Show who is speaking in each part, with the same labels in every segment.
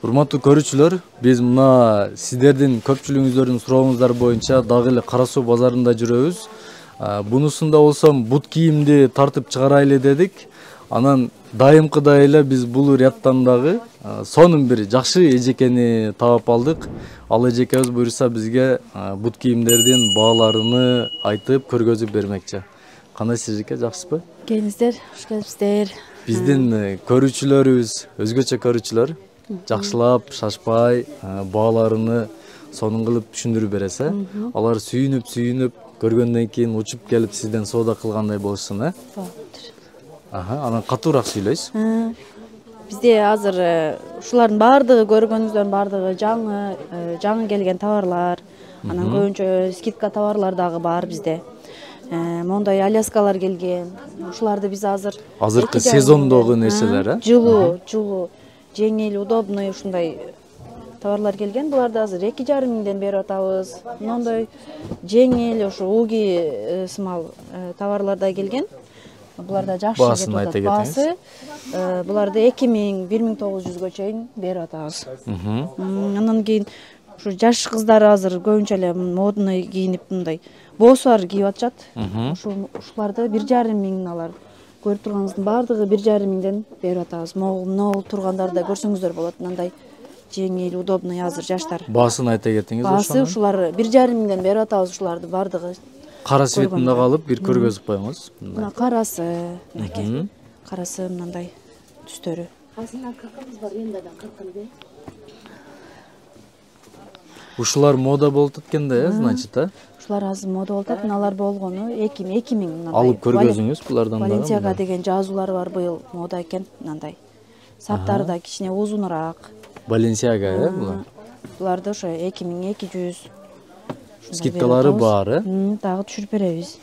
Speaker 1: Урматтуу көрүүчүлөр, биз мына сиздердин көпчүлүгүңүздөрдүн сурооңуздар боюнча дагы эле Кара Суу базарында жүрөбүз. Бунусунда болсом бут кийимди тартып чыгарайлы дедик. Анан дайымкыдай эле биз бул рядтан дагы сонун бир жакшы эжекени таап алдык. Ал эжекебиз буюрса бизге бут кийимдердин бааларыны айтып көргөзүп бермекчи. Кандайсыз эжеке, жакшысызбы?
Speaker 2: Келиңиздер, хош келипсиздер.
Speaker 1: Биздин көрүүчүлөрүбүз, өзгөчө көрүүчүлөр жакшылап, шашпай, бааларыны сонун кылып түшүндүрүп бересе. Алар сүйүнүп көргөндөн кийин учуп келип сизден соода кылгандай болушсын, Анан катуураак сүйлөйсүз.
Speaker 2: Бизде азыр ушулардын баардыгы көргөнүңүздөрдүн баардыгы жаңы келген товарлар. Анан көбүнчө скидка товарлар дагы бар бизде. Мондай аляскалар келген. Ушуларды биз
Speaker 1: азыркы сезондогу нерселер,
Speaker 2: Жылуу, жеңил, удобный ушундай товарлар келген. Буларды азыр 2,5 миңден берип атабыз. Мондой жеңил, ушу уги сымал товарлар да келген. Булар да жакшы
Speaker 1: баасын айта кетиңиз.
Speaker 2: Баасы буларды 2 миң, 1900гө чейин берип атабыз. Андан кийин ушу жаш кыздар азыр көбүнчө эле модный кийинип мындай боосуар кийип атышат. Ушуларды 1,5 миң алар. Көрүп турганыңыздын баардыгы 1,5 миңден берип атабыз. Могул тургандарды көрсөңүздөр болот. Мындай жеңил, удобный азыр жаштар.
Speaker 1: Баасын айта кетиңиз.
Speaker 2: Баасы ушулар 1,5 миңден берип атабыз ушуларды баардыгы.
Speaker 1: Кара светинде калып бир көргөзүп коюңуз.
Speaker 2: Мына карасы, мынакей. Карасы мындай түстөрү.
Speaker 3: Кайсынан кыркыңыз бар, ендаден кыркынды.
Speaker 1: Ушулар мода болуп атканда, значит,
Speaker 2: Ушулар азыр мода болуп атат. Мыналар болгону 2 миң мындай.
Speaker 1: Алып көргөзүңүз булардан да.
Speaker 2: Валенсияга деген жазуулар бар, быйыл мода экен мындай. Саптары да кичине узунураак.
Speaker 1: Валенсияга, булар.
Speaker 2: Буларды ошо 2200.
Speaker 1: Скидкалары бар,
Speaker 2: Дагы түшүрүп беребиз.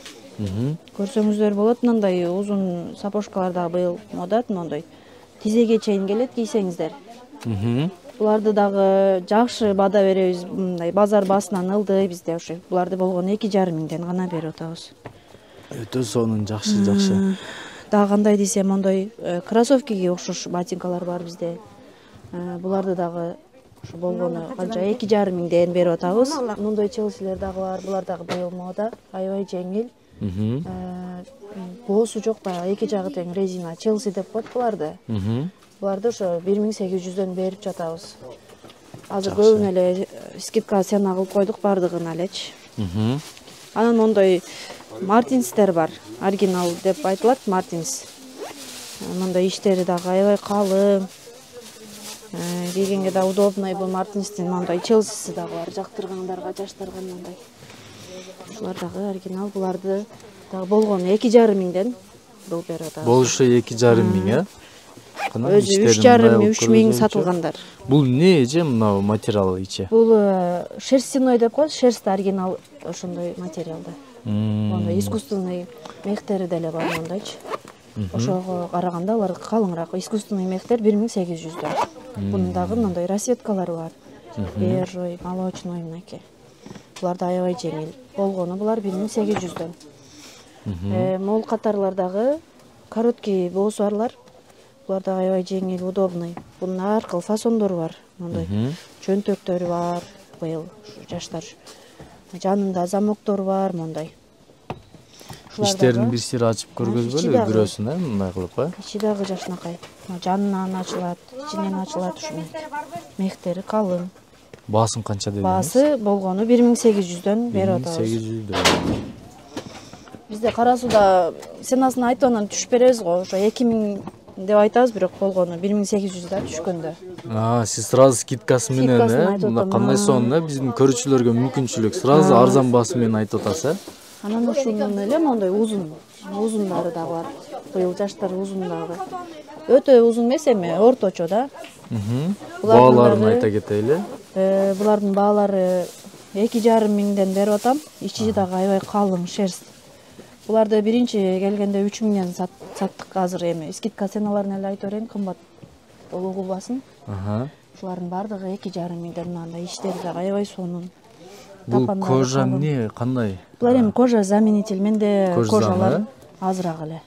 Speaker 2: Көрсөңүздөр болот, мындай узун сапожкалар да быйыл мода, мондой. Тизеге чейин келет, кийсеңиздер. Буларды дагы жакшы баада беребиз, мындай базар баасынан ылдый бизде ошо. Буларды болгону 2,5 миңден гана берип атабыз.
Speaker 1: Өтө сонун, жакшы.
Speaker 2: Дагы кандай десем, мондой кроссовкиге окшош ботинкалар бар бизде. Буларды дагы ушу болгону канча 2,5 миңден берип атабыз. Мондой челсилер дагы бар. Булар дагы быйыл мода, аябай жеңил. Боосу жок, баягы эки жагы тең резина челси деп коет буларды. Буларды ошо 1800дөн берип жатабыз. Азыр көбүн эле скидка цена кылып койдук бардыгын элечи. Анан мондой Мартинстер бар. Оригинал деп айтылат, Мартинс. Мондой иштери дагы аябай калың. Кийгенге да удобный бул Мартинстин мондой челсиси дагы бар. Жактыргандарга, жаштарга мондой. Ушулар дагы оригинал. Буларды дагы болгону 2,5 миңден бул берип атабыз.
Speaker 1: Болушу 2,5 миң,
Speaker 2: Өзү 3,5 миң, 3 миң сатылгандар.
Speaker 1: Бул не эже мына материал ичи?
Speaker 2: Бул шерстяной деп коет, шерст оригинал ошондой материалда. Мондой искусственный мехтери деле бар мондойчу. Ошого караганда алар калыңыраак. Искусственный мехтер 1800дөн. Бунун дагы мындай расцветкалары бар. Бежевый, молочный мынакей. Булар да аябай жеңил. Болгону булар 1800дөн. Мол катарлардагы короткий боосуарлар. Булар да аябай жеңил, удобный. Бунун ар кыл фасондору бар. Мондой чөнтөктөрү бар. Быйыл жаштар жанында замоктору бар, мондай.
Speaker 1: Иштерин бир сир ачып көргөзбөлү бирөөсүн, мындай кылып,
Speaker 2: Ичи дагы жакшынакай. Жанынан ачылат, ичинен ачылат ушундай. Мехтери калың.
Speaker 1: Баасын канча дедиңиз?
Speaker 2: Баасы болгону 1800дөн берип атабыз.
Speaker 1: 1800дөн.
Speaker 2: Бизде Кара Сууда ценасын айтып анан түшүп беребиз го. Ошо 2 миң деп айтабыз, бирок болгону 1800 да түшкөндө.
Speaker 1: Сиз сразу скидкасы менен, мына кандай сонун, биздин көрүүчүлөргө мүмкүнчүлүк сразу арзан баасы менен айтып атасыз,
Speaker 2: Анан ошондон эле мондой узундары дагы бар. Быйыл жаштар узун дагы. Өтө узун эмес, эми орточо да.
Speaker 1: Бааларын айта кетели.
Speaker 2: Булардын баалары 2,5 миңден берип атам. Ичи дагы аябай калың шерст. Буларды биринчи келгенде 3 миңден саттык. Азыр эми скидка ценаларын эле айта берейин, кымбат болуу кылбасын. Ушулардын баардыгы 2,5 миңден. Андай иштери дагы аябай сонун.
Speaker 1: Бул кожа эмне, кандай?
Speaker 2: Булар эми кожа заменитель, менде кожалар азыраак эле.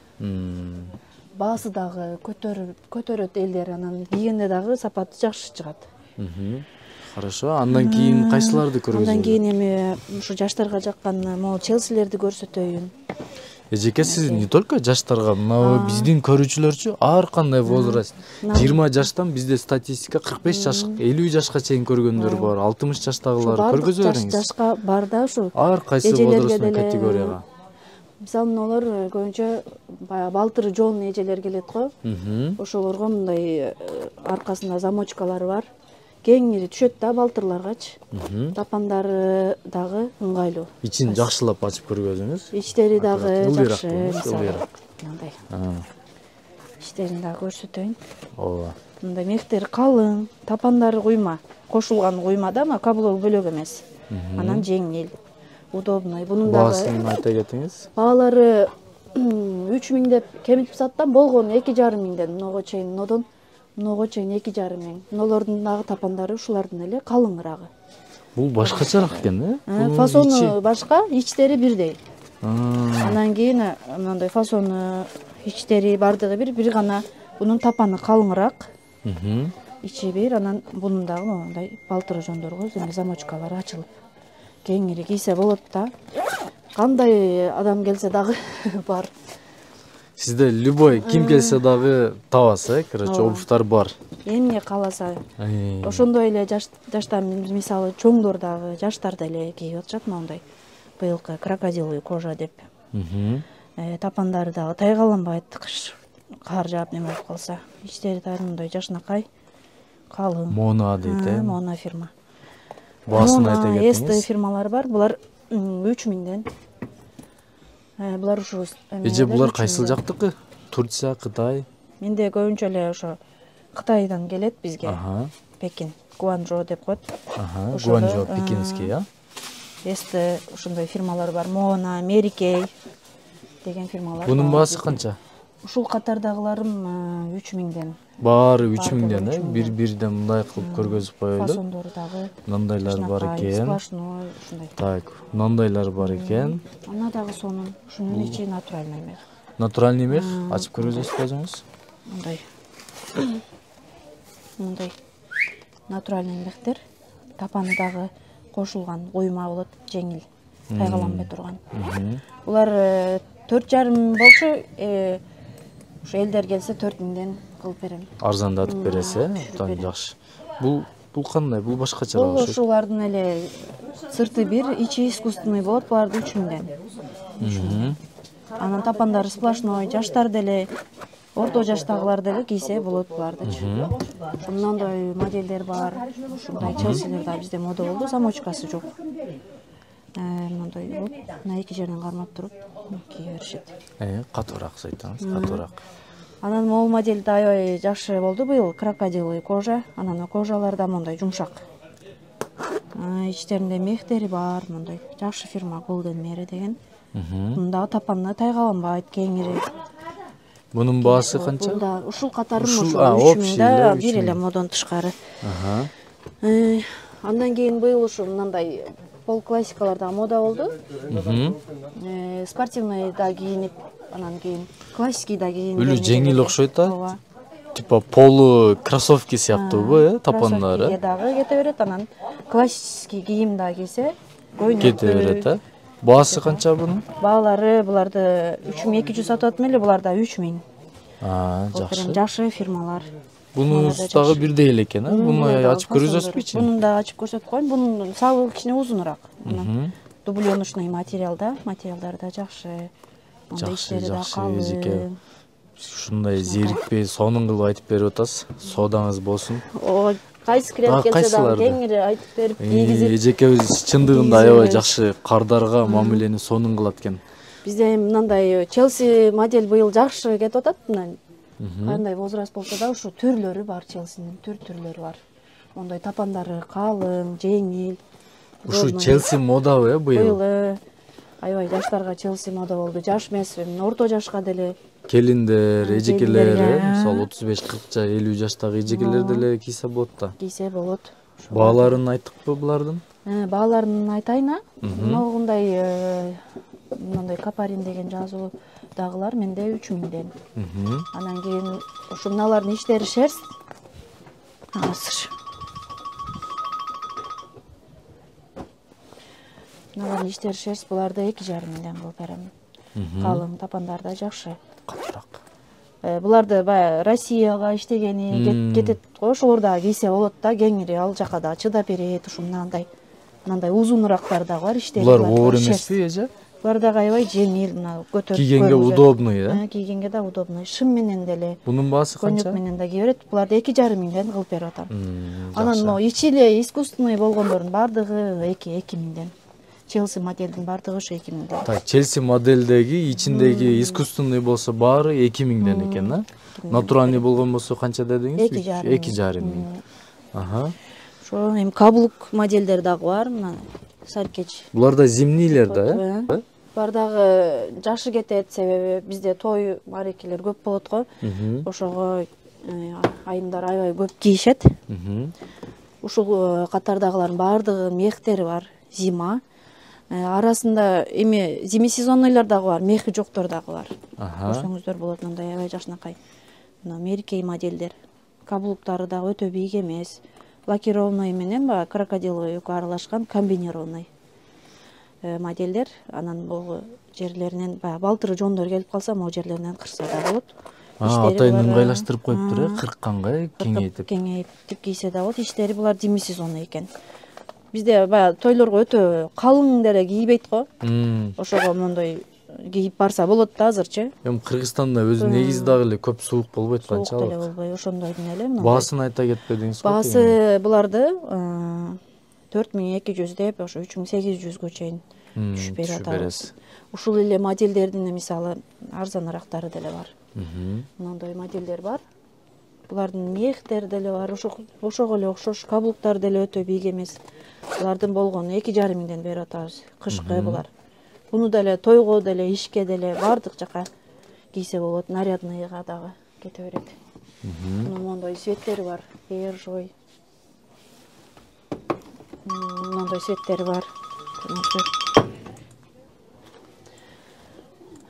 Speaker 2: Баасы дагы көтөрөт элдер, анан кийгенде дагы сапаты жакшы чыгат.
Speaker 1: Хорошо. Андан кийин кайсыларды көргөзөбүз?
Speaker 2: Андан кийин эми ушу жаштарга жаккан могу Челсилерди көрсөтөйүн.
Speaker 1: Эжеке сиз не только жаштарга, мына биздин көрүүчүлөрчү ар кандай возраст. 20 жаштан бизде статистика 45 жаш, 50 жашка чейин көргөндөр бар, 60 жаштагылар көргөзө бериңиз.
Speaker 2: Жашка бар да ушу.
Speaker 1: Ар кайсы возрастный категорияга.
Speaker 2: Мисалы олар көбүнчө баягы балтыры жоон эжелер келет го. Ошолорго мындай аркасында замочкалары бар. Кеңири түшөт да балтырларгачы. Тапандары дагы ыңгайлуу.
Speaker 1: Ичин жакшылап ачып көргөзүңүз.
Speaker 2: Иштери дагы жакшы. Мындай. Иштерин дагы көрсөтөйүн.
Speaker 1: Ооба.
Speaker 2: Мындай мектери калың, тапандары куйма. Кошулган куйма да, каблоу бөлөк эмес. Анан жеңил, удобный. Бунун дагы
Speaker 1: баасын айта кетиңиз.
Speaker 2: Баалары 3000 деп кемитип саттан, болгону 2500 мынога чейин, мынога чейин 2500 миң. Мыналардын дагы тапандары ушулардын эле калыңырагы.
Speaker 1: Бул башкачараак экен,
Speaker 2: Фасону башка, ичтери бирдей. Анан кийин мындай фасону ичтери бардыгы бир гана, бунун тапаны калыңыраак. Ичи бир, анан бунун дагы мындай балтыры жондорго замочкалары ачылып кеңири кийсе болот да. Кандай адам келсе дагы бар.
Speaker 1: Сизде любой ким келсе дагы табасыз, короче, обувтар бар.
Speaker 2: Эмне кааласа. Ошондой эле жаштар, мисалы чоңдор дагы, жаштар деле кийип атышат моундай. Быйылкы крокодиловый кожа деп. Тапандары дагы тайгаланбайт, кыш кар жаап неме болуп калса. Иштери дагы мындай жашнакай, калың.
Speaker 1: Мона дейт,
Speaker 2: Мона фирма.
Speaker 1: Баасын айта кетиңиз.
Speaker 2: Эсте фирмалары бар. Булар 3000ден. Булар ушу.
Speaker 1: Эже булар кайсыл жактыкы? Турция, Кытай?
Speaker 2: Менде көбүнчө эле ошо Кытайдан келет бизге. Пекин, Гуанчжоу деп коет.
Speaker 1: Гуанчжоу, пекинский,
Speaker 2: Эсте ушундай фирмалар бар. Мона, Мерикей деген фирмалар.
Speaker 1: Бунун баасы канча?
Speaker 2: Ушул катардагыларым 3000ден.
Speaker 1: Баары 3000ден, бир-бирден мындай кылып көргөзүп коелу.
Speaker 2: Фасондору дагы.
Speaker 1: Мындайлар бар экен.
Speaker 2: Сплошной ушундай.
Speaker 1: Так, мындайлар бар экен.
Speaker 2: Ана дагы сонун. Ушунун ичи натуральный мех.
Speaker 1: Натуральный мех, ачып көргөзөсүз өзүңүз?
Speaker 2: Мындай натуральный мехтер. Тапаны дагы кошулган, куйма болот, жеңил, тайгаланбай турган. Булар 4,5 болчу, ушу элдер келсе 4000ден кылып берем.
Speaker 1: Арзандатып бересе, абдан жакшы. Бул кандай? Бул башкача
Speaker 2: болот. Бул ушулардын эле сырты бир, ичи искусственный болот, буларды 3000ден. Анан тапандары сплошной, жаштар деле, орто жаштагылар деле кийсе болот булардычы. Мындай модельдер бар. Ушундай Челсилер да бизде мода болду, замочкасы жок. Мындай болуп, мына эки жерден кармап туруп кие беришет.
Speaker 1: Катуураак айтыңыз, катуураак.
Speaker 2: Анан могу модель да аябай жакшы болду быйыл, крокодиловый кожа. Анан кожалар да мындай жумшак. Ичтеринде мехтери бар, мындай жакшы фирма Golden Mary деген. Мында тапаны тайгаланбайт, кеңири.
Speaker 1: Бунун баасы канча?
Speaker 2: Ушул катарын ошо 3000да, бир эле модон тышкары. Андан кийин быйыл ушу мындай пол классикалар да мода болду. Спортивный да кийинип, анан кийин классикий да кийинип.
Speaker 1: Үлү жеңил окшойт да. Типа полу кроссовки сыяктуубу, тапандары?
Speaker 2: Дагы кете берет, анан классический кийим да кийсе,
Speaker 1: кете берет, Баасы канча бунун?
Speaker 2: Баалары буларды 3200 сатып атам эле, буларда 3000.
Speaker 1: Жакшы.
Speaker 2: Жакшы фирмалар.
Speaker 1: Бунун дагы бирдей эле экен, Буну ачып көрсөтпөйчү?
Speaker 2: Бунун да ачып көрсөтүп коеюн. Бунун сабы кичине узунураак. Дубленочный материалдары да жакшы.
Speaker 1: Жакшы, эжеке. Ушундай зерикпей, сонун кылып айтып берип атасыз. Соодаңыз болсун.
Speaker 2: Кайсы клиент келсе дагы кеңири айтып берип, кийгизип.
Speaker 1: Эжекебиз чындыгында аябай жакшы кардарга мамилени сонун кылат экен.
Speaker 2: Бизде мындай Челси модель быйыл жакшы кетип атат. Кандай возраст болсо да ушу түрлөрү бар, Челсинин түрлөрү бар. Мондай тапандары калың, жеңил.
Speaker 1: Ушу Челси модабы быйыл?
Speaker 2: Быйыл аябай жаштарга Челси мода болду. Жаш эмес, орто жашка деле.
Speaker 1: Келиндер, эжекелер, мисалы 35-40 50 жаштагы эжекелер деле кийсе болот да.
Speaker 2: Кийсе болот.
Speaker 1: Бааларын айттыкпы булардын?
Speaker 2: Бааларын айтайын. Мындай Капарин деген жазуудагылар менде 3000ден. Анан кийин ушу мыналардын иштери шерсть. Мыналардын иштери шерсть, буларды 2,5 миңден кылып берем. Калың тапандар да жакшы.
Speaker 1: Катыраак.
Speaker 2: Буларды баягы Россияга иштегени кетет го, ошолор да кийсе болот да, кеңири ал жака да чыдап берет, ушу мындай узунурактар да бар иштери.
Speaker 1: Булар оор эмеспи, эже?
Speaker 2: Булар да аябай жеңил, мына көтөрүп
Speaker 1: Кийгенге удобный,
Speaker 2: Кийгенге да удобный. Шым менен деле.
Speaker 1: Бунун баасы канча?
Speaker 2: Конек менен да кие берет. Буларды 2,5 миңден кылып берип атам. Анан могу ичи эле искусственный болгондордун бардыгы 2 миңден. Челси моделдин бардыгы ошо 2 миңден.
Speaker 1: Так, Челси модельдеги ичиндеги искусственный болсо баары 2 миңден экен, а? Натуральный болгон болсо канча дедиңиз? 2,5 миң. Ага.
Speaker 2: Ошо эми каблук модельдер дагы бар, мына саркеч.
Speaker 1: Булар да зимнийлер да,
Speaker 2: Булар дагы жашы кетет, себеби бизде той марекелер көп болот го. Ошого айымдар аябай көп кийишет. Ушул катардагылардын баардыгы мехтери бар, зима. Арасында эми зими сезонныйлар дагы бар, мехи жоктор дагы бар. Көрсөңүздөр болот, мындай аябай жакшынакай. Мына меркей модельдер. Каблуктары дагы өтө бийик эмес. Лакированный менен баягы крокодиловый аралашкан комбинированный модельдер. Анан бул жерлеринен баягы балтыры жондор келип калса, могу жерлеринен кырса да болот.
Speaker 1: Атайын ыңгайлаштырып коюптур, кыркканга кеңейтип
Speaker 2: кийсе да болот. Иштери булар зими сезону экен. Бизде баягы тойлорго өтө калың деле кийбейт го. Ошого мондой кийип барса болот да азырчы.
Speaker 1: Эми Кыргызстанда өзү негизи дагы эле көп суук болбойт, канча
Speaker 2: деле болбой, ошондойдун эле мындай.
Speaker 1: Баасын айта кетпедиңиз го?
Speaker 2: Баасы буларды 4200 деп, ошо 3800гө чейин түшүп берип атабыз. Ушул эле модельдердин мисалы арзанырактары деле бар. Мындай моделдер бар. Булардын мехтери деле бар, ошого эле окшош каблуктар деле өтө бийик эмес. Булардын болгону 2,5 миңден берип атабыз. Кышкы булар. Буну деле тойго деле, ишке деле бардык жака кийсе болот, нарядныйга дагы кете берет. Мунун мондой цветтери бар, бежой. Мондой цветтери бар.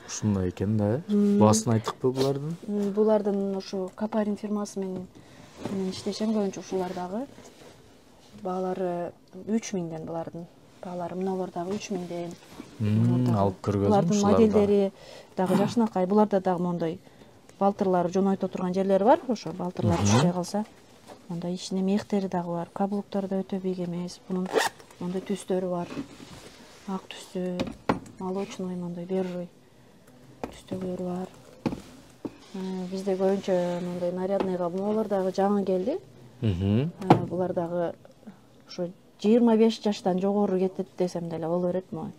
Speaker 1: Ушундай экен да, баасын айттыкпы булардын?
Speaker 2: Булардын ушу Капарин фирмасы менен иштешем, көбүнчө ушулар дагы. Баалары 3 миңден булардын. Баалары мыналар дагы 3 миңден.
Speaker 1: Алып көргөзүм
Speaker 2: булардын модельдери дагы жакшынакай. Буларда дагы мондой балтырлары жонойто турган жерлери бар. Ошо балтырлар түшпөй калса, мондай ичине мехтери дагы бар. Каблуктары да өтө бийик эмес. Бунун мондой түстөрү бар. Ак түстүү, молочный, мондой бежой түстөгөлөр бар. Бизде көбүнчө мондой нарядныйга булар дагы жаңы келди. Булар дагы ошо 25 жаштан жогору кетет десем деле боло берет мо.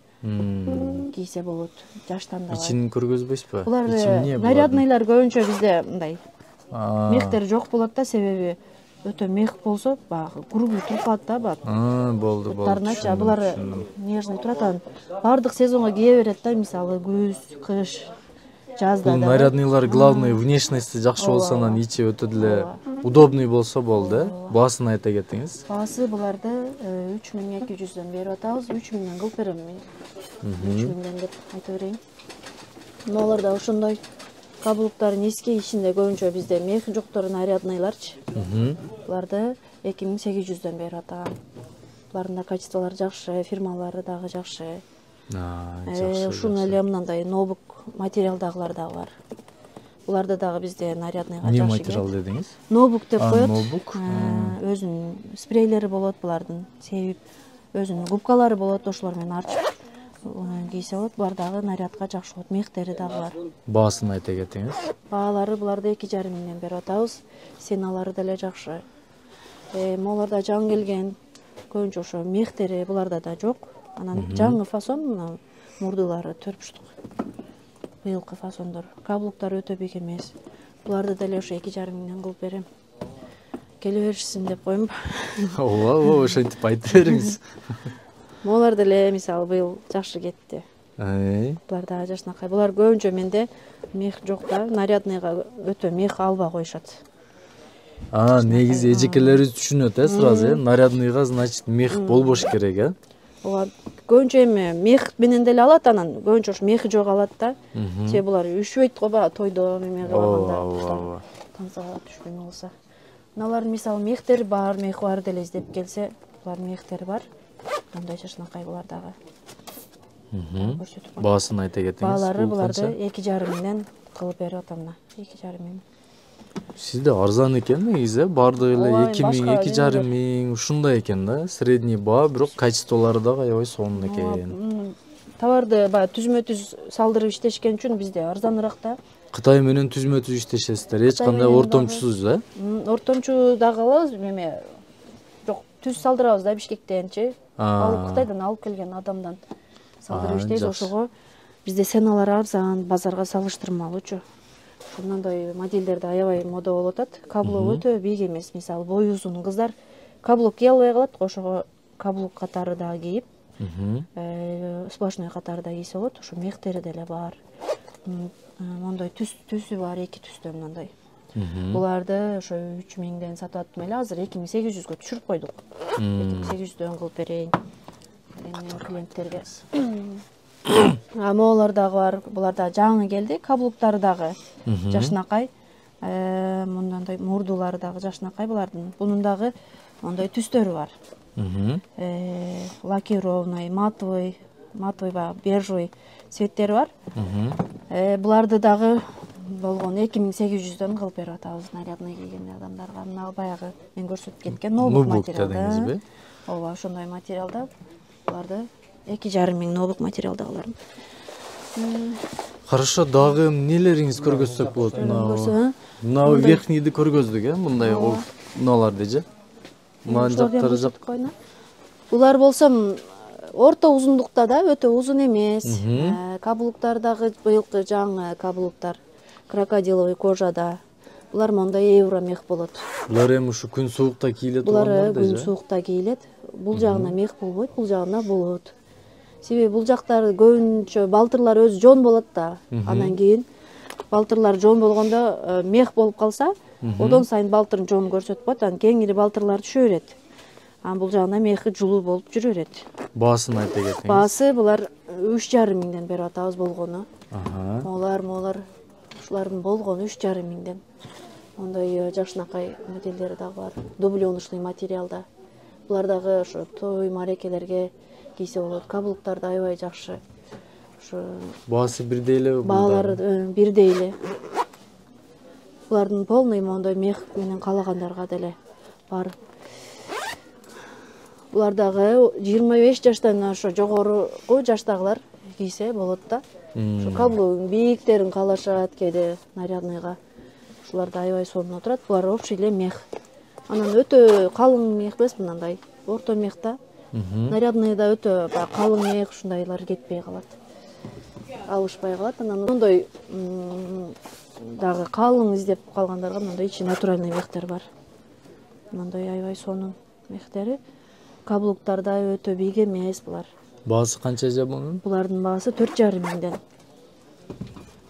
Speaker 2: Кийсе болот, жаштан да бар.
Speaker 1: Ичин көргөзбөйсүзбү?
Speaker 2: Булар нарядныйлар көбүнчө бизде мындай мехтер жок болот да, себеби өтө мех болсо баягы грубый туруп калат да бар.
Speaker 1: Болду.
Speaker 2: Булар нежный турат, бардык сезонго кие берет да, мисалы күз, кыш, жазда да.
Speaker 1: Бул нарядныйлар главный внешности жакшы болсо, анан ичи өтө деле удобный болсо болду. Баасын айта кетиңиз.
Speaker 2: Баасы буларды 3200дөн берип атабыз, 3 миңден кылып берем мен. 3 миңден деп айта берейин. Мыналар да ошондой каблуктардын эски ичинде көбүнчө бизде мех жоктор нарядныйларчы. Буларды 2800дөн берип атам. Булардын да качестволору жакшы, фирмалары дагы жакшы. Ушун эле мындай нобук материалдагылар дагы бар. Буларды дагы бизде нарядныйга жакшы.
Speaker 1: Не материал дедиңиз?
Speaker 2: Нобук деп коет.
Speaker 1: Нобук.
Speaker 2: Өзүнүн спрейлери болот булардын, себип өзүнүн губкалары болот, ошолор менен арчып кийсе болот. Булар дагы нарядка жакшы болот, мехтери дагы бар.
Speaker 1: Баасын айта кетиңиз.
Speaker 2: Баалары буларды 2,5 миңден берип атабыз. Сеналары деле жакшы. Могулар да жаңы келген. Көбүнчө ошо мехтери буларда да жок. Анан жаңы фасон, мына мурдулары төрпүштүк. Быйылкы фасондор. Каблуктары өтө бийик эмес. Буларды деле ошо 2,5 миңден кылып берем. Келе беришсин деп коем.
Speaker 1: Ооба, ошентип айтып бериңиз.
Speaker 2: Могулар деле мисалы быйыл жакшы кетти. Булар дагы жакшынакай. Булар көбүнчө менде мех жок да, нарядныйга өтө мех албай коюшат.
Speaker 1: Негизи эжекелерибиз түшүнөт, сразу, нарядныйга, значит, мех болбош керек,
Speaker 2: Ооба, көбүнчө эми мех менен деле алат, анан көбүнчө ош мехи жок алат да. Себеби булар үшбөйт го баягы тойдо неме кылганда. Тансага түшкөн болсо. Мыналар мисалы мехтери бар, мехи бар деле издеп келсе, булар мехтери бар. Мындай жакшынакай булар дагы. көрсөтүп.
Speaker 1: Баасын айта кетиңиз.
Speaker 2: Баалары
Speaker 1: Бул
Speaker 2: буларды
Speaker 1: канча?
Speaker 2: 2,5 миңден кылып берип атам мына. 2,5 миң.
Speaker 1: Сизде арзан экен негизи, бардыгы эле
Speaker 2: Ооба,
Speaker 1: 2 миң,
Speaker 2: башка
Speaker 1: 2,5 миң ушундай экен да. Средний баа, бирок качестволору да аябай сонун экен.
Speaker 2: Товарды баягы түзмө-түз салдырып иштешкен үчүн бизде арзаныраак да.
Speaker 1: Кытай менен түзмө-түз иштешесиздер. Эч кандай ортомчусуз,
Speaker 2: Ортомчу дагы алабыз, эме жок, түз салдырабыз да Бишкектенчи. Алып Кытайдан алып келген адамдан салдырып иштейбиз. Ошого бизде ценалар арзан, базарга салыштырмалуучу. Ошондой модельдерде аябай мода болуп атат. Каблук өтө бийик эмес. Мисалы, бою узун кыздар каблук кие албай калат, ошого каблук катары да кийип, сплошной катары да кийсе болот. Ошо мехтери деле бар. Мондой түсү бар, 2 түстөн мындай. Буларды ошо 3 миңден сатып аттым эле. Азыр 2800гө түшүрүп койдук. 2800дөн кылып берейин клиенттерге. Моолор дагы бар. Булар да жаңы келди. Каблуктары дагы жашнакай. Мындандай мурдулары дагы жашнакай булардын. Бунун дагы мондай түстөрү бар. Лакированный, матовый, бежевый цветтери бар. Буларды дагы болгон 2800дөн кылып берип атабыз нарядный кийген адамдарга. Мына баягы мен көрсөтүп кеткен ноутбук материалда. Ооба, ошондой материалда. Буларды 2,5 миң ноутбук материалдагыларын.
Speaker 1: Хорошо, дагы эмнелериңиз көргөзсөк болот? Мына верхнийди көргөздүк, мындай мыналардыжы. Мына жактары жак.
Speaker 2: Булар болсо орто узундукта да, өтө узун эмес. Каблуктар дагы быйылкы жаңы каблуктар. Крокодиловый кожада. Булар мондай евро мех болот.
Speaker 1: Булар эми ушу күн суукта кийилет
Speaker 2: болгондор да. Булар күн суукта кийилет. Бул жагына мех болбойт, бул жагына болот. Себеби бул жактар көбүнчө балтырлар өзү жон болот да. Андан кийин балтырлар жон болгондо мех болуп калса, одон сайын балтырын жонун көрсөтүп коет, анан кеңири балтырлар түшө берет. Анан бул жагына мехи жулуу болуп жүрө берет.
Speaker 1: Баасын айта кетиңиз.
Speaker 2: Баасы булар 3,5 миңден берип атабыз болгону. Молар ушулардын болгону 3,5 миңден. Мондай жашнакай модельдери дагы бар. Дубленочный материалда. Булар дагы ошо той марекелерге кийсе болот. Каблуктар да аябай жакшы. Ошо
Speaker 1: баасы бирдей эле?
Speaker 2: Баалары бирдей эле. Булардын полный мондой мех менен каалагандарга деле бар. Булар дагы 25 жаштан ошо жогорку жаштагылар кийсе болот да. Ошо каблугун бийиктерин каалашат кээде нарядныйга. Ушулар да аябай сонун отурат. Булар общий эле мех. Анан өтө калың мех эмес, мындай орто мех да. Нарядныйда өтө калың мех, ушундайлар кетпей калат. Алышпай калат. Анан мондой дагы калың издеп калгандарга мондой ичи натуральный мехтер бар. Мондой аябай сонун мехтери. Каблуктар да өтө бийик эмес булар.
Speaker 1: Баасы канча же бунун?
Speaker 2: Булардын баасы 4,5 миңден.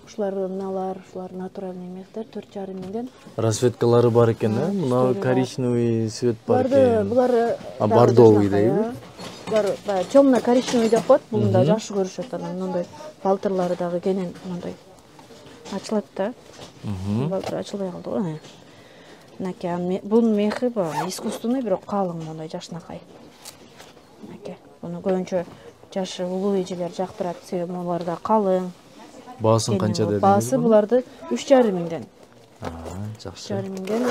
Speaker 2: Ушулар мыналар, ушулар натуральный мехтер 4,5 миңден.
Speaker 1: Расцветкалары бар экен, мына коричневый цвет бар экен.
Speaker 2: Булар
Speaker 1: бордовый дейби?
Speaker 2: Булар темно коричневый деп коет, буну да жакшы көрүшөт. Анан мындай балтырлары дагы кенен мындай ачылат да. Балтыр ачылбай калды го. Мынакей бунун мехи искусственный, бирок калың мондай жашнакай. Мынакей. Буну көбүнчө жашы улуу эжелер жактырат, себеби булар да калың.
Speaker 1: Баасын канча дедиңиз?
Speaker 2: Баасы буларды 3,5 миңден.
Speaker 1: Жакшы.
Speaker 2: 3,5 миңден.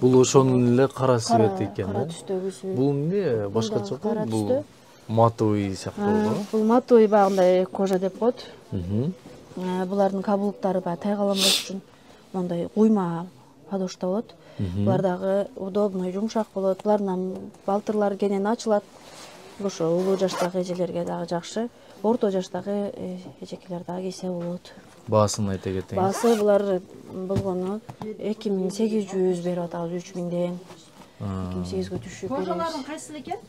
Speaker 1: Бул ошонун эле кара цвет экен да.
Speaker 2: Кара түстөгүсү.
Speaker 1: Бул эмне башкача го? Бул матовый сыяктуу го.
Speaker 2: Бул матовый багындай кожа деп коет. Булардын каблуктары тайгаламаш үчүн мондай куйма подошта болот. Булар дагы удобный, жумшак болот. Булардын балтырлары кенен ачылат. Ошо улуу жаштагы эжелерге дагы жакшы. Орто жаштагы эжекелер дагы кийсе болот.
Speaker 1: Баасын айта кетиңиз.
Speaker 2: Баасы булар болгону 2800 берип атабыз 3 миңден. 2800гө түшүп беребиз.
Speaker 3: Кожалардын кайсыл экен?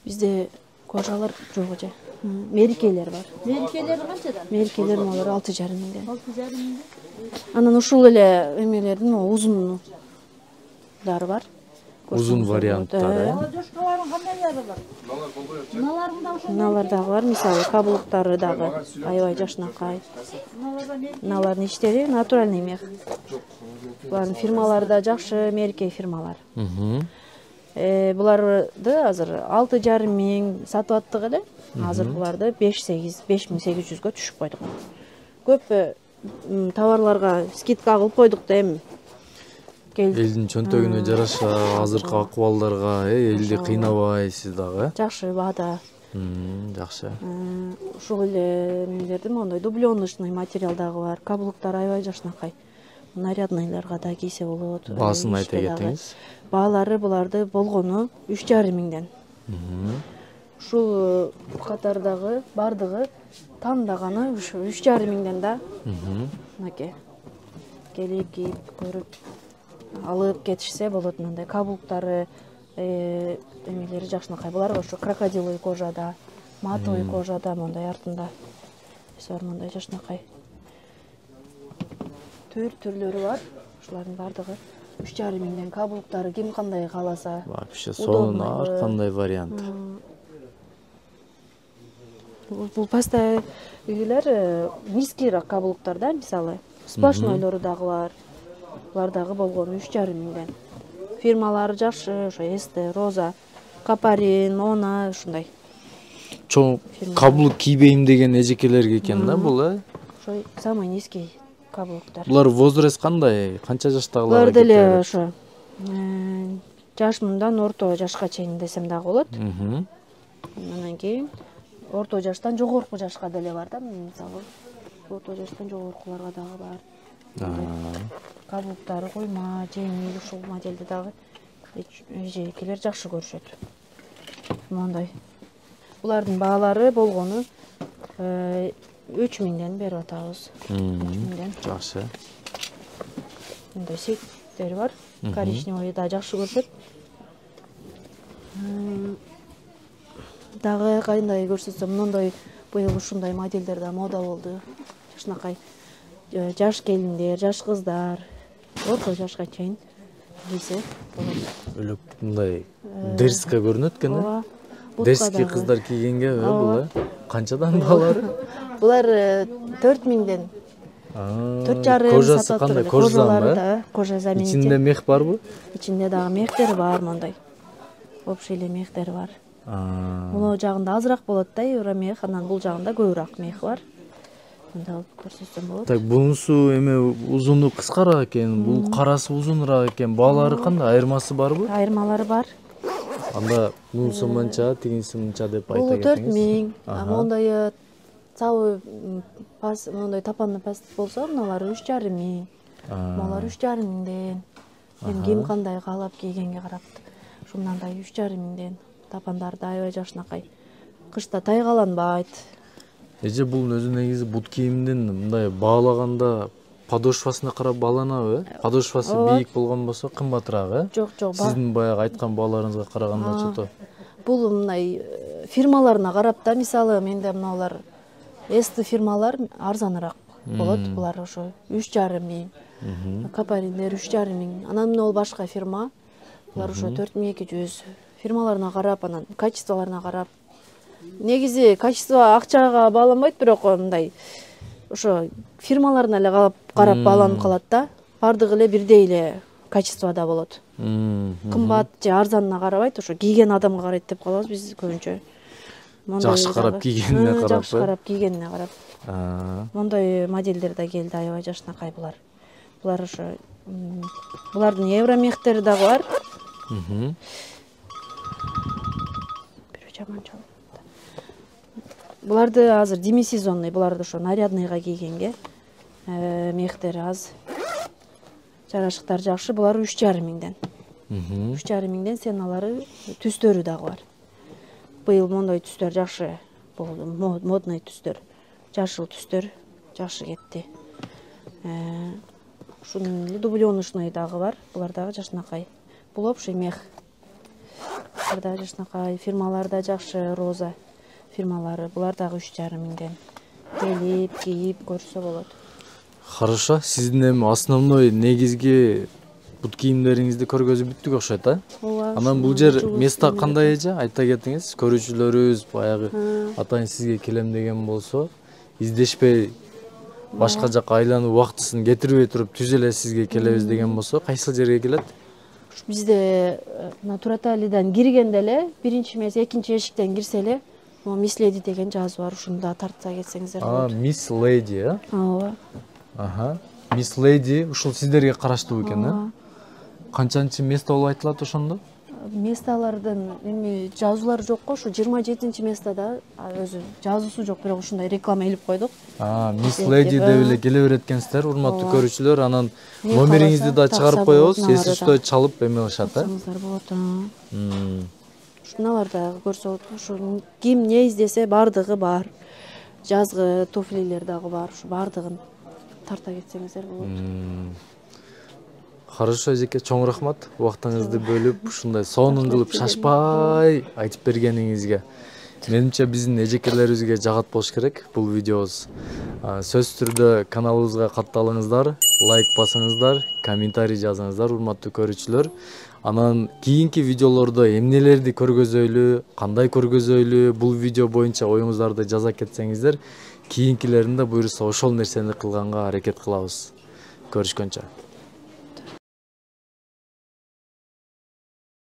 Speaker 2: Бизде кожалар жок эже. Мерекелер бар.
Speaker 3: Мерекелери канчадан?
Speaker 2: Мерекелер молор 6,5 миңден.
Speaker 3: 6,5 миңден.
Speaker 2: Анан ушул эле эмелердин узундары бар.
Speaker 1: Узун варианттары.
Speaker 3: Жошкалардын кандайлары бар? Мыналардын да ошондой.
Speaker 2: Мыналар дагы бар, мисалы каблуктары дагы аябай жашнакай. Мыналардын иштери натуральный мех. Булардын фирмалары да жакшы, мереке фирмалар. Буларды азыр 6,5 миң сатып аттык эле. Азыр буларды 5800-5800гө түшүп койдук. Көп товарларга скидка кылып койдук да эми.
Speaker 1: Элдин чөнтөгүнө жараша азыркы акыбалдарга элди кыйнабайсыз дагы.
Speaker 2: Жакшы баада.
Speaker 1: Жакшы.
Speaker 2: Ушул эле эмелердин мондой дублёночный материал дагы бар. Каблуктар аябай жакшынакай. Нарядныйларга да кийсе болот.
Speaker 1: Баасын айта кетиңиз.
Speaker 2: Баалары буларды болгону 3,5 миңден. Ушул катардагы бардыгы тандаганы ушу 3,5 миңден да. Мынакей. Келип кийип көрүп алып кетишсе болот. Мындай каблуктары эмелери жакшынакай. Булар ошо крокодиловый кожада, матовый кожада, мондай артында. Сор мондай жакшынакай. Түрлөрү бар. Ушулардын бардыгы 3,5 миңден. Каблуктары ким кандай кааласа.
Speaker 1: Вообще сонун ар кандай вариант.
Speaker 2: Бул пастайлар низкийраак каблуктар да, мисалы. Сплошнойлору дагы бар. Булар дагы болгону 3,5 миңден. Фирмалары жакшы, ошо Эсте, Роза, Капарин, Мона ушундай.
Speaker 1: Чоң каблук кийбейм деген эжекелерге экен да бул,
Speaker 2: Ошо самый низкий каблуктар.
Speaker 1: Булар возраст кандай? Канча жаштагылар?
Speaker 2: Булар деле ошо жаш мындан орто жашка чейин десем дагы болот. Андан кийин орто жаштан жогорку жашка деле бар да, мисалы. Орто жаштан жогоркуларга дагы бар. Каблуктары койма, жеңил ушул моделди дагы эжекелер жакшы көрүшөт. Мондай. Булардын баалары болгону 3 миңден берип атабыз. 3 миңден.
Speaker 1: Жакшы.
Speaker 2: Мындай сеттери бар. Коричневый да жакшы көрүшөт. Дагы кандай көрсөтсөм, мындай быйыл ушундай моделдер да мода болду. Жакшынакай. Жаш келиндер, жаш кыздар, орто жашка чейин кийсе болот.
Speaker 1: Өлөк мындай дерске көрүнөт экен,
Speaker 2: Ооба.
Speaker 1: Дерски кыздар кийгенге бул канчадан баалары?
Speaker 2: Булар 4 миңден. 4,5
Speaker 1: Кожасы кандай? Кожадан,
Speaker 2: кожа заменитель.
Speaker 1: Ичинде мех барбы?
Speaker 2: Ичинде дагы мехтер бар мондай. Общий эле мехтер бар. Муну жагында азыраак болот да, евромех, анан бул жагында көбүрөөк мех бар. Мындай алып көрсөтсөм болот.
Speaker 1: Так, бунусу эме узуну кыскараак экен, бул карасы узунураак экен. Баалары кандай? Айырмасы барбы?
Speaker 2: Айырмалары бар.
Speaker 1: Анда мунусу мынча, тигинси мынча деп айта
Speaker 2: Бул 4
Speaker 1: кетиңиз.
Speaker 2: миң. Мондай сабы пас, мондай тапанды пас болсо, мыналары 3,5 миң. Мыналары 3,5 миңден. Эми ким кандай каалап кийгенге карап. Ушундай 3,5 миңден. Тапандары да аябай жакшынакай. Кышта тайгаланбайт.
Speaker 1: Эже бул өзү негизи бут кийимдин мындай баалаганда подошвасына карап бааланабы? Подошвасы бийик болгон болсо кымбатыраак,
Speaker 2: Жок,
Speaker 1: Сиздин баягы айткан бааларыңызга караганда чото.
Speaker 2: Бул мындай фирмаларына карап да, мисалы менде мыналар эсти фирмалар арзаныраак болот. Булар ошо 3,5 миң. Капариндер 3,5 миң. Анан мына башка фирма. Булар ошо 4200. Фирмаларына карап, анан качестволоруна карап. Негизи качество акчага бааланбайт, бирок мындай ошо фирмаларына эле карап бааланып калат да. Бардыгы эле бирдей эле качествода болот. Кымбат же арзанына карабайт, ошо кийген адамга карайт деп калабыз биз көбүнчө.
Speaker 1: Жакшы карап кийгенине карап.
Speaker 2: Жакшы карап кийгенине карап. Мондай моделдер да келди, аябай жакшынакай булар. Булар ошо булардын евромехтери дагы бар. Буларды азыр демисезонный, буларды ошо нарядныйга кийгенге мехтери аз. Жарашыктар жакшы, булар 3,5 миңден. 3,5 миңден сеналары, түстөрү дагы бар. Быйыл мондой түстөр жакшы болду, модный түстөр. Жашыл түстөр жакшы кетти. Ушунун эле дублёночный дагы бар, булар дагы жакшынакай. Бул общий мех. Булар дагы жакшынакай, фирмалары да жакшы, Роза фирмалары, булар дагы 3,5 миңден. Келип, кийип көрсө болот.
Speaker 1: Хорошо, сиздин эми основной негизги бут кийимдериңизди көргөзүп бүттүк окшойт, Анан бул жер места кандай эже? Айта кетиңиз, көрүүчүлөрүбүз баягы атайын сизге келем деген болсо, издешпей башка жакка айлануу убактысын кетирбей туруп түз эле сизге келебиз деген болсо, кайсыл жерге келет?
Speaker 2: Бизде мына Тураталидан киргенде эле биринчи эмес экинчи эшиктен кирсе эле могу Мисс Леди деген жазуу бар, ушунда тарта кетсеңиздер болот.
Speaker 1: Мисс Леди, э?
Speaker 2: Ооба.
Speaker 1: Ага. Мисс Леди ушул сиздерге караштуу экен, э? Канчанчы место болуп айтылат ошондо?
Speaker 2: Месталардын эми жазуулары жок го, ушу 27-чи местада өзү жазуусу жок, бирок ушундай реклама илип койдук.
Speaker 1: Мисс Леди деп эле келе берет экенсиздер, урматтуу көрүүчүлөр. Анан номериңизди да чыгарып коебуз, эс үстө чалып эме кылышат, э?
Speaker 2: Алсаңыздар болот. Ушуналар дагы көрсө болот. Ушу ким не издесе бардыгы бар. Жазгы туфлилер дагы бар, ушу бардыгын тарта кетсеңиздер болот.
Speaker 1: Хорошо, эжеке, чоң рахмат. Убактыңызды бөлүп, ушундай сонун кылып шашпай айтып бергениңизге. Менимче биздин эжекелерибизге жагат болуш керек бул видеобуз. Сөзсүз түрдө каналыбызга катталыңыздар, лайк басыңыздар, комментарий жазыңыздар, урматтуу көрүүчүлөр. Анан кийинки видеолордо эмнелерди көргөзөйлү, кандай көргөзөйлү, бул видео боюнча оюңуздарды жаза кетсеңиздер, кийинкилеринде буюрса ошол нерсени кылганга аракет кылабыз. Көрүшкөнчө.